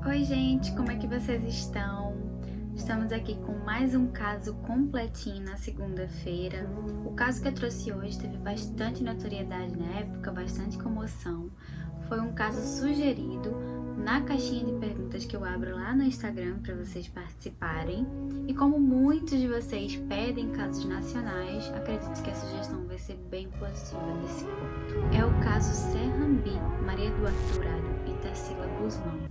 Oi gente, como é que vocês estão? Estamos aqui com mais um caso completinho na segunda-feira. O caso que eu trouxe hoje teve bastante notoriedade na época, bastante comoção. Foi um caso sugerido na caixinha de perguntas que eu abro lá no Instagram para vocês participarem. E como muitos de vocês pedem casos nacionais, acredito que a sugestão vai ser bem positiva nesse ponto. É o caso Serrambi, Maria Eduarda Dourado e Tarsila Guzmão.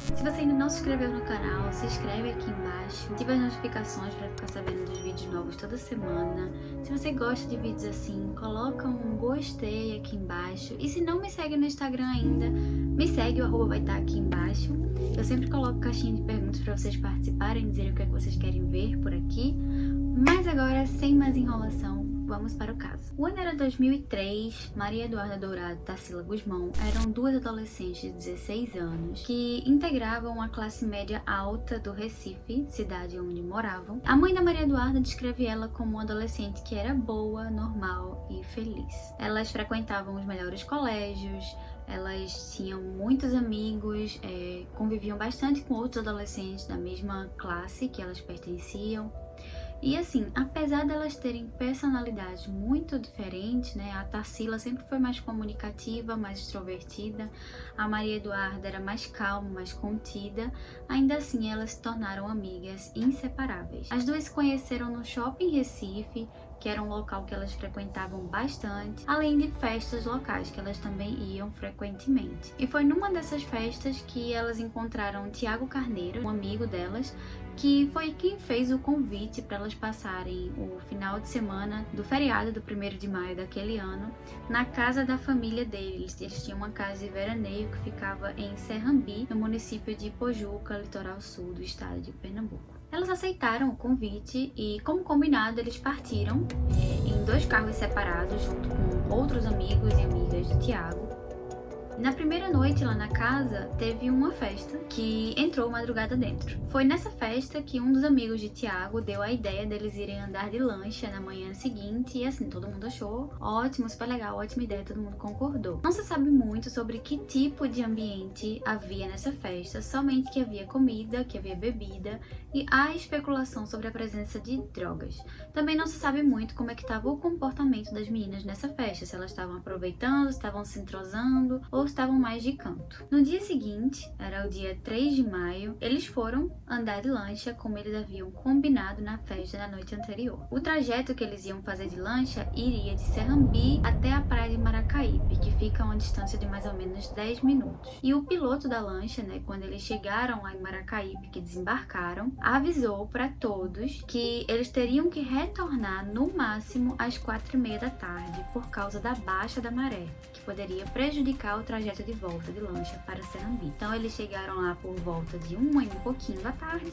Se você ainda não se inscreveu no canal, se inscreve aqui embaixo, ativa as notificações para ficar sabendo dos vídeos novos toda semana. Se você gosta de vídeos assim, coloca um gostei aqui embaixo. E se não me segue no Instagram ainda, me segue, o arroba vai estar aqui embaixo. Eu sempre coloco caixinha de perguntas para vocês participarem, dizerem o que é que vocês querem ver por aqui. Mas agora, sem mais enrolação, vamos para o caso. O ano era 2003, Maria Eduarda Dourado e Tarsila Guzmão eram duas adolescentes de 16 anos que integravam a classe média alta do Recife, cidade onde moravam. A mãe da Maria Eduarda descreve ela como uma adolescente que era boa, normal e feliz. Elas frequentavam os melhores colégios, elas tinham muitos amigos, conviviam bastante com outros adolescentes da mesma classe que elas pertenciam. E assim, apesar delas terem personalidades muito diferentes, né? A Tarsila sempre foi mais comunicativa, mais extrovertida. A Maria Eduarda era mais calma, mais contida. Ainda assim, elas se tornaram amigas inseparáveis. As duas se conheceram no Shopping Recife, que era um local que elas frequentavam bastante, além de festas locais que elas também iam frequentemente. E foi numa dessas festas que elas encontraram Tiago Carneiro, um amigo delas, que foi quem fez o convite para elas passarem o final de semana do feriado do 1º de maio daquele ano na casa da família deles. Eles tinham uma casa de veraneio que ficava em Serrambi, no município de Pojuca, litoral sul do estado de Pernambuco. Elas aceitaram o convite e, como combinado, eles partiram em 2 carros separados junto com outros amigos e amigas de Tiago. Na primeira noite lá na casa, teve uma festa que entrou madrugada dentro. Foi nessa festa que um dos amigos de Tiago deu a ideia deles irem andar de lancha na manhã seguinte e assim, todo mundo achou ótimo, super legal, ótima ideia, todo mundo concordou. Não se sabe muito sobre que tipo de ambiente havia nessa festa, somente que havia comida, que havia bebida e há especulação sobre a presença de drogas. Também não se sabe muito como é que estava o comportamento das meninas nessa festa, se elas estavam aproveitando, se estavam se entrosando ou estavam mais de canto. No dia seguinte, era o dia 3 de maio, eles foram andar de lancha como eles haviam combinado na festa da noite anterior. O trajeto que eles iam fazer de lancha iria de Serrambi até a praia de Maracaípe, que fica a uma distância de mais ou menos 10 minutos. E o piloto da lancha, quando eles chegaram lá em Maracaípe, que desembarcaram, avisou para todos que eles teriam que retornar no máximo às 4h30 da tarde por causa da baixa da maré, que poderia prejudicar o trajeto de volta de lancha para Serrambi. Então eles chegaram lá por volta de 1h e um pouquinho da tarde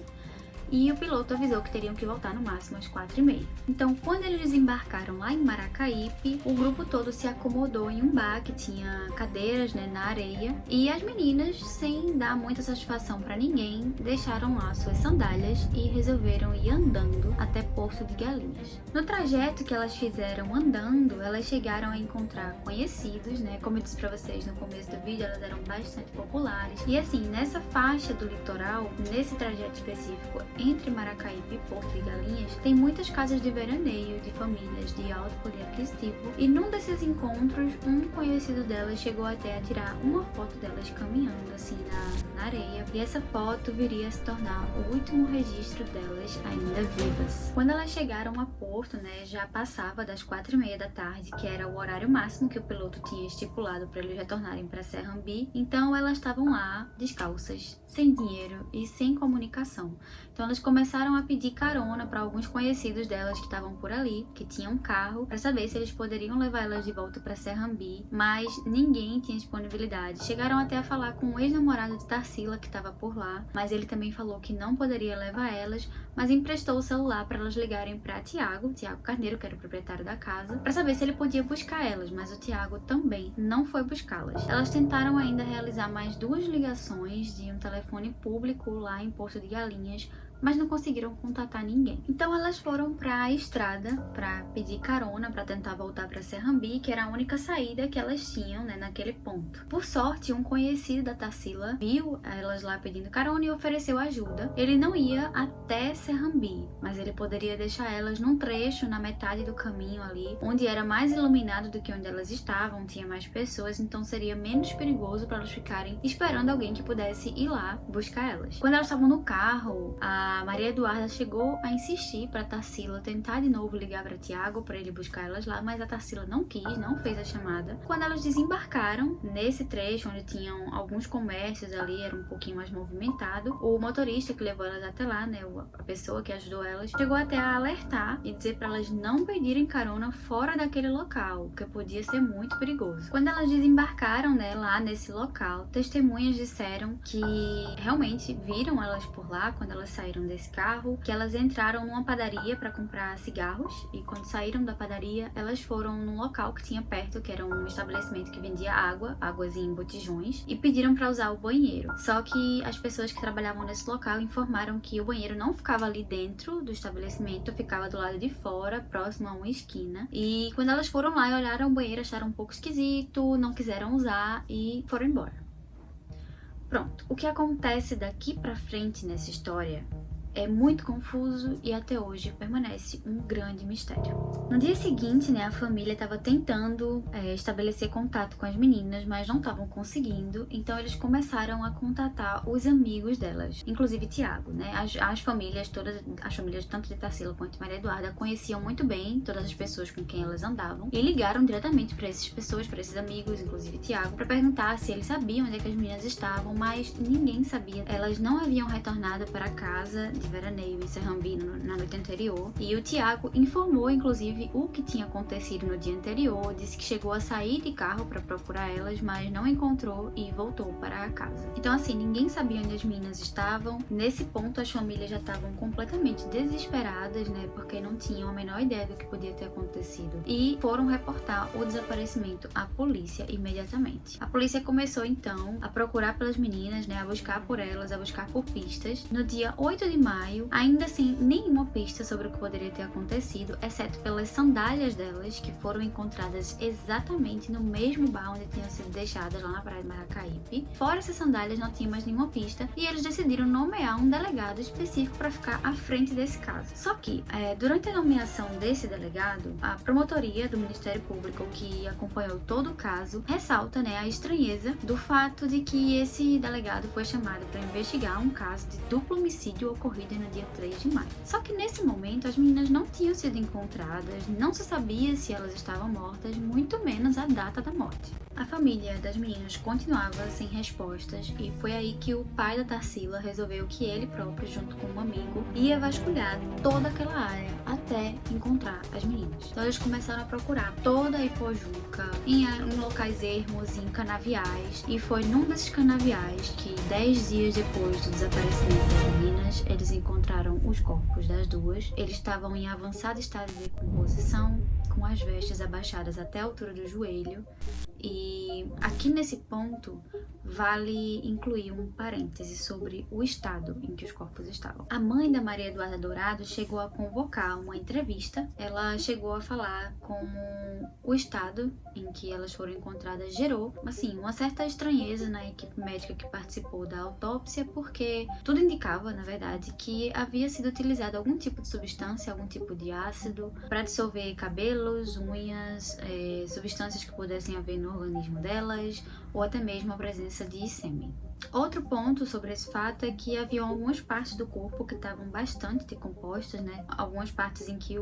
e o piloto avisou que teriam que voltar no máximo às 4h30. Então, quando eles desembarcaram lá em Maracaípe, o grupo todo se acomodou em um bar que tinha cadeiras na areia e as meninas, sem dar muita satisfação para ninguém, deixaram lá suas sandálias e resolveram ir andando até Porto de Galinhas. No trajeto que elas fizeram andando, elas chegaram a encontrar conhecidos, como eu disse para vocês no começo do vídeo, elas eram bastante populares. E assim, nessa faixa do litoral, nesse trajeto específico, entre Maracaípe e Porto de Galinhas, tem muitas casas de veraneio de famílias de alto poder aquisitivo e num desses encontros, um conhecido delas chegou até a tirar uma foto delas caminhando assim na areia e essa foto viria a se tornar o último registro delas ainda vivas. Quando elas chegaram a Porto, já passava das 4h30 da tarde, que era o horário máximo que o piloto tinha estipulado para eles retornarem para Serrambi, então elas estavam lá descalças, sem dinheiro e sem comunicação. Então elas começaram a pedir carona para alguns conhecidos delas que estavam por ali, que tinham um carro, para saber se eles poderiam levar elas de volta para Serrambi, mas ninguém tinha disponibilidade. Chegaram até a falar com o ex-namorado de Tarsila, que estava por lá, mas ele também falou que não poderia levar elas, mas emprestou o celular para elas ligarem para Tiago Carneiro, que era o proprietário da casa, para saber se ele podia buscar elas, mas o Tiago também não foi buscá-las. Elas tentaram ainda realizar mais 2 ligações de um telefone público lá em Porto de Galinhas, mas não conseguiram contatar ninguém. Então elas foram para a estrada para pedir carona para tentar voltar para Serrambi, que era a única saída que elas tinham, né, naquele ponto. Por sorte, um conhecido da Tarsila viu elas lá pedindo carona e ofereceu ajuda. Ele não ia até Serrambi, mas ele poderia deixar elas num trecho na metade do caminho ali, onde era mais iluminado do que onde elas estavam, tinha mais pessoas, então seria menos perigoso para elas ficarem esperando alguém que pudesse ir lá buscar elas. Quando elas estavam no carro, a Maria Eduarda chegou a insistir para Tarsila tentar de novo ligar para Tiago para ele buscar elas lá, mas a Tarsila não quis, não fez a chamada. Quando elas desembarcaram nesse trecho onde tinham alguns comércios ali, era um pouquinho mais movimentado, o motorista que levou elas até lá, né, a pessoa que ajudou elas, chegou até a alertar e dizer para elas não pedirem carona fora daquele local, porque podia ser muito perigoso. Quando elas desembarcaram, né, lá nesse local, testemunhas disseram que realmente viram elas por lá quando elas saíram desse carro, que elas entraram numa padaria para comprar cigarros e quando saíram da padaria, elas foram num local que tinha perto, que era um estabelecimento que vendia águas em botijões, e pediram para usar o banheiro. Só que as pessoas que trabalhavam nesse local informaram que o banheiro não ficava ali dentro do estabelecimento, ficava do lado de fora, próximo a uma esquina. E quando elas foram lá e olharam o banheiro, acharam um pouco esquisito, não quiseram usar e foram embora. Pronto, o que acontece daqui pra frente nessa história é muito confuso e até hoje permanece um grande mistério. No dia seguinte, né, a família estava tentando estabelecer contato com as meninas, mas não estavam conseguindo, então eles começaram a contatar os amigos delas, inclusive Tiago, né? As famílias, todas as famílias, tanto de Tarsila quanto de Maria Eduarda, conheciam muito bem todas as pessoas com quem elas andavam e ligaram diretamente para essas pessoas, para esses amigos, inclusive Tiago, para perguntar se eles sabiam onde é que as meninas estavam, mas ninguém sabia. Elas não haviam retornado para casa de veraneio em Serrambi na noite anterior, e o Tiago informou inclusive o que tinha acontecido no dia anterior, disse que chegou a sair de carro para procurar elas, mas não encontrou e voltou para a casa. Então assim, ninguém sabia onde as meninas estavam. Nesse ponto as famílias já estavam completamente desesperadas, né, porque não tinham a menor ideia do que podia ter acontecido e foram reportar o desaparecimento à polícia imediatamente. A polícia começou então a procurar pelas meninas, né, a buscar por elas, a buscar por pistas. No dia 8 de maio, ainda assim, nenhuma pista sobre o que poderia ter acontecido, exceto pelas sandálias delas, que foram encontradas exatamente no mesmo bar onde tinham sido deixadas, lá na praia de Maracaípe. Fora essas sandálias, não tinha mais nenhuma pista e eles decidiram nomear um delegado específico para ficar à frente desse caso. Só que, durante a nomeação desse delegado, a promotoria do Ministério Público, que acompanhou todo o caso, ressalta, né, a estranheza do fato de que esse delegado foi chamado para investigar um caso de duplo homicídio ocorrido no dia 3 de maio. Só que nesse momento as meninas não tinham sido encontradas, não se sabia se elas estavam mortas, muito menos a data da morte. A família das meninas continuava sem respostas e foi aí que o pai da Tarsila resolveu que ele próprio, junto com um amigo, ia vasculhar toda aquela área até encontrar as meninas. Então eles começaram a procurar toda a Ipojuca, em locais ermos, em canaviais, e foi num desses canaviais que 10 dias depois do desaparecimento das meninas, eles encontraram os corpos das duas. Eles estavam em avançado estado de decomposição, com as vestes abaixadas até a altura do joelho. E aqui nesse ponto vale incluir um parêntese sobre o estado em que os corpos estavam. A mãe da Maria Eduarda Dourado chegou a convocar uma entrevista. Ela chegou a falar como o estado em que elas foram encontradas gerou, assim, uma certa estranheza na equipe médica que participou da autópsia, porque tudo indicava, na verdade, que havia sido utilizado algum tipo de substância, algum tipo de ácido para dissolver cabelos, unhas, substâncias que pudessem haver no organismo delas, ou até mesmo a presença de sêmen. Outro ponto sobre esse fato é que havia algumas partes do corpo que estavam bastante decompostas, né? Algumas partes em que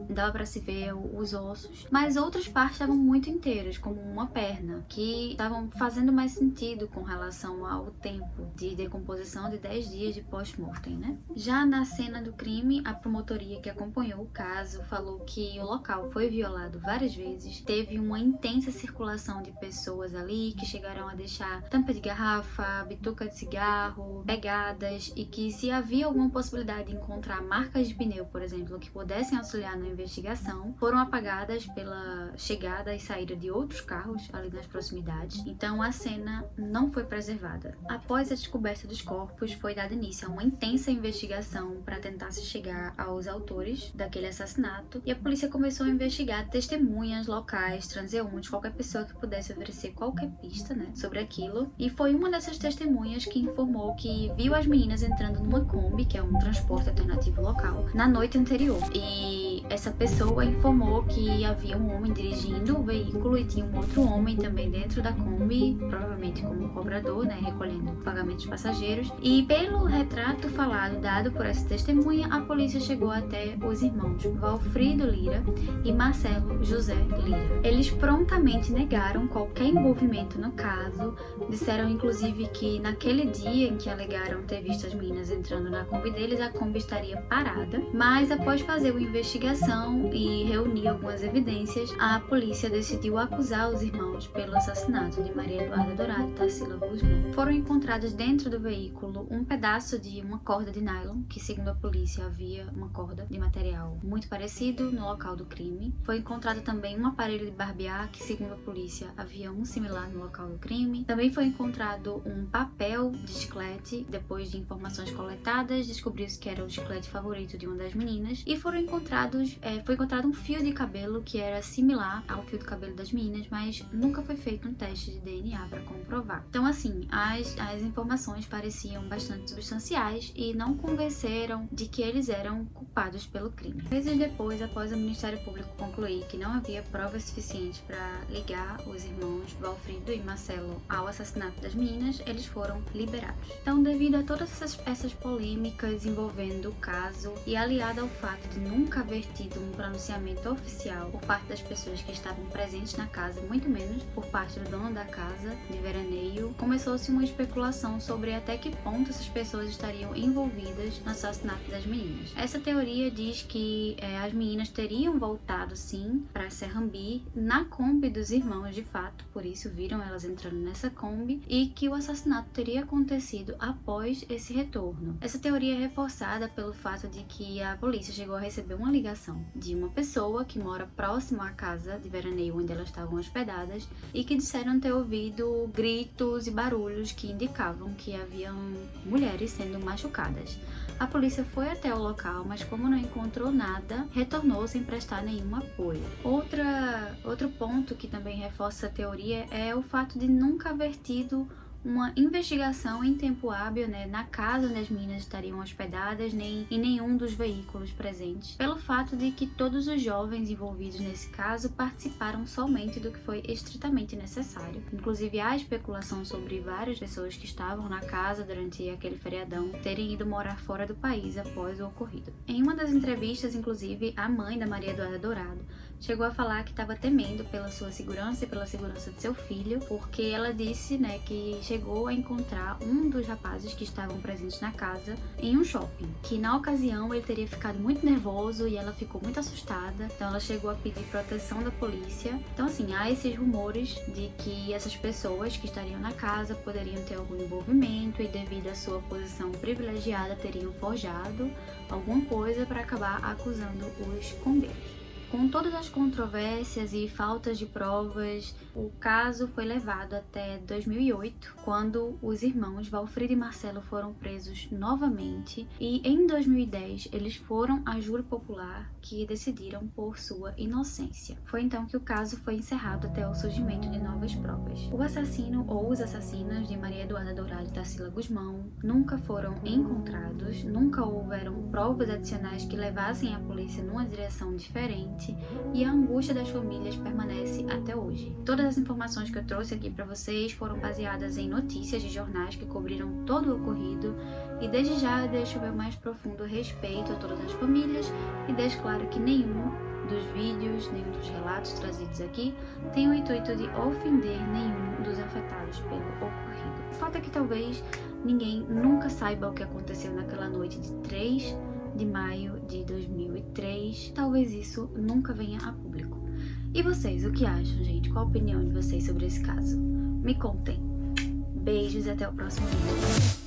dava para se ver os ossos, mas outras partes estavam muito inteiras, como uma perna, que estavam fazendo mais sentido com relação ao tempo de decomposição de 10 dias de post-mortem, né? Já na cena do crime, a promotoria que acompanhou o caso falou que o local foi violado várias vezes, teve uma intensa circulação de pessoas ali que chegaram a deixar tampa de garrafa, bituca de cigarro, pegadas, e que se havia alguma possibilidade de encontrar marcas de pneu, por exemplo, que pudessem auxiliar na investigação, foram apagadas pela chegada e saída de outros carros ali nas proximidades. Então a cena não foi preservada. Após a descoberta dos corpos, foi dado início a uma intensa investigação para tentar se chegar aos autores daquele assassinato, e a polícia começou a investigar testemunhas locais, transeuntes, qualquer pessoa que pudesse oferecer qualquer pista, né, sobre aquilo. E foi uma dessas testemunhas que informou que viu as meninas entrando numa Kombi, que é um transporte alternativo local, na noite anterior. E essa pessoa informou que havia um homem dirigindo o veículo e tinha um outro homem também dentro da Kombi, provavelmente como cobrador, né, recolhendo pagamentos de passageiros. E pelo retrato falado dado por essa testemunha, a polícia chegou até os irmãos Valfrido Lira e Marcelo José Lira. Eles prontamente negaram qualquer envolvimento no caso, disseram inclusive que naquele dia em que alegaram ter visto as meninas entrando na Kombi deles, a Kombi estaria parada, mas após fazer uma investigação e reunir algumas evidências, a polícia decidiu acusar os irmãos pelo assassinato de Maria Eduarda Dourado e Tarsila Guzmão. Foram encontrados dentro do veículo um pedaço de uma corda de nylon, que segundo a polícia havia uma corda de material muito parecido no local do crime. Foi encontrado também um aparelho de barbear, que segundo a polícia havia um similar no local do crime. Também foi encontrado um papel de chiclete. Depois de informações coletadas, descobriu-se que era o chiclete favorito de uma das meninas, e foi encontrado um fio de cabelo que era similar ao fio de cabelo das meninas, mas nunca foi feito um teste de DNA para comprovar. Então assim, as informações pareciam bastante substanciais e não convenceram de que eles eram culpados pelo crime. Meses depois, após o Ministério Público concluir que não havia provas suficientes para ligar os irmãos Valfrido e Marcelo ao assassinato das meninas, eles foram liberados. Então, devido a todas essas polêmicas envolvendo o caso e aliado ao fato de nunca haver tido um pronunciamento oficial por parte das pessoas que estavam presentes na casa, muito menos por parte do dono da casa de veraneio, começou-se uma especulação sobre até que ponto essas pessoas estariam envolvidas no assassinato das meninas. Essa teoria diz que as meninas teriam voltado sim para Serrambi na Kombi dos irmãos de fato, por isso viram elas entrando nessa Kombi, e que o assassinato teria acontecido após esse retorno. Essa teoria é reforçada pelo fato de que a polícia chegou a receber uma ligação de uma pessoa que mora próximo à casa de veraneio onde elas estavam hospedadas e que disseram ter ouvido gritos e barulhos que indicavam que haviam mulheres sendo machucadas. A polícia foi até o local, mas como não encontrou nada, retornou sem prestar nenhum apoio. Outro ponto que também reforça a teoria é o fato de nunca haver tido uma investigação em tempo hábil, né, na casa onde as meninas estariam hospedadas, nem em nenhum dos veículos presentes, pelo fato de que todos os jovens envolvidos nesse caso participaram somente do que foi estritamente necessário. Inclusive há especulação sobre várias pessoas que estavam na casa durante aquele feriadão terem ido morar fora do país após o ocorrido. Em uma das entrevistas, inclusive, a mãe da Maria Eduarda Dourado chegou a falar que estava temendo pela sua segurança e pela segurança de seu filho, porque ela disse, né, que chegou a encontrar um dos rapazes que estavam presentes na casa em um shopping, que na ocasião ele teria ficado muito nervoso e ela ficou muito assustada, então ela chegou a pedir proteção da polícia. Então assim, há esses rumores de que essas pessoas que estariam na casa poderiam ter algum envolvimento e devido à sua posição privilegiada teriam forjado alguma coisa para acabar acusando os combeiros. Com todas as controvérsias e faltas de provas, o caso foi levado até 2008, quando os irmãos Valfrido e Marcelo foram presos novamente, e em 2010 eles foram a júri popular, que decidiram por sua inocência. Foi então que o caso foi encerrado até o surgimento de novas provas. O assassino ou os assassinos de Maria Eduarda Dourado e Tarsila Guzmão nunca foram encontrados, nunca houveram provas adicionais que levassem a polícia numa direção diferente, e a angústia das famílias permanece até hoje. Todas as informações que eu trouxe aqui para vocês foram baseadas em notícias de jornais que cobriram todo o ocorrido, e desde já eu deixo o meu mais profundo respeito a todas as famílias e deixo claro que nenhum dos vídeos, nenhum dos relatos trazidos aqui tem o intuito de ofender nenhum dos afetados pelo ocorrido. O fato é que talvez ninguém nunca saiba o que aconteceu naquela noite de 3 de maio de 2003, talvez isso nunca venha a público. E vocês, o que acham, gente? Qual a opinião de vocês sobre esse caso? Me contem. Beijos e até o próximo vídeo.